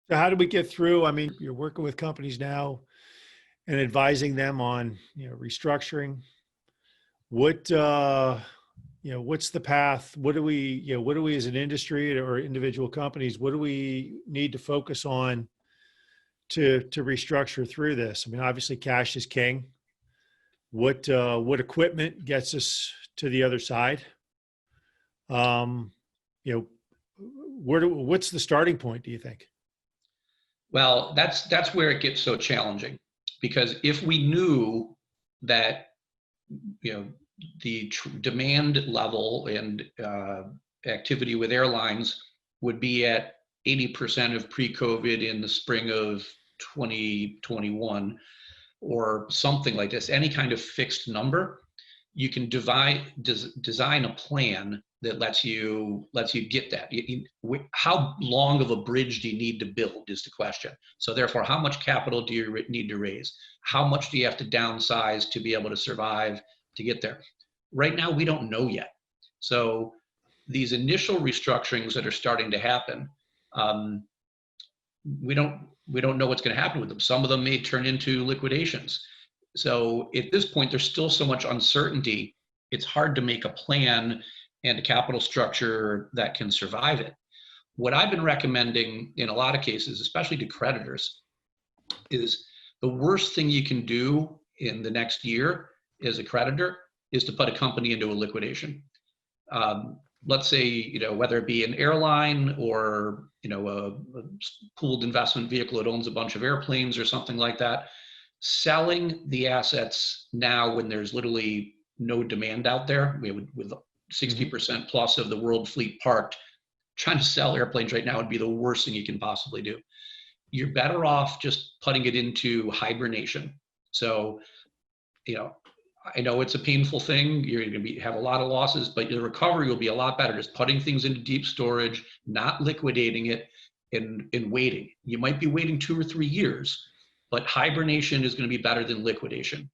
So how do we get through? I mean, you're working with companies now and advising them on, restructuring. What, what's the path? What do we as an industry or individual companies, what do we need to focus on to restructure through this? I mean, obviously cash is king. What equipment gets us to the other side? Um, you know, what's the starting point, do you think? Well, that's where it gets so challenging, because if we knew that, you know, the demand level and activity with airlines would be at 80% of pre-COVID in the spring of 2021, or something like this, any kind of fixed number, you can design a plan that lets you get that. How long of a bridge do you need to build is the question. So therefore, how much capital do you need to raise? How much do you have to downsize to be able to survive to get there? Right now, we don't know yet. So these initial restructurings that are starting to happen, um, we don't know what's going to happen with them. Some of them may turn into liquidations. So at this point, there's still so much uncertainty. It's hard to make a plan and a capital structure that can survive it. What I've been recommending in a lot of cases, especially to creditors, is the worst thing you can do in the next year as a creditor is to put a company into a liquidation. Let's say, whether it be an airline or, a pooled investment vehicle that owns a bunch of airplanes or something like that, selling the assets now when there's literally no demand out there, with 60% plus of the world fleet parked, trying to sell airplanes right now would be the worst thing you can possibly do. You're better off just putting it into hibernation. So, I know it's a painful thing. You're going to have a lot of losses, but your recovery will be a lot better just putting things into deep storage, not liquidating it, and waiting. You might be waiting 2 or 3 years, but hibernation is going to be better than liquidation.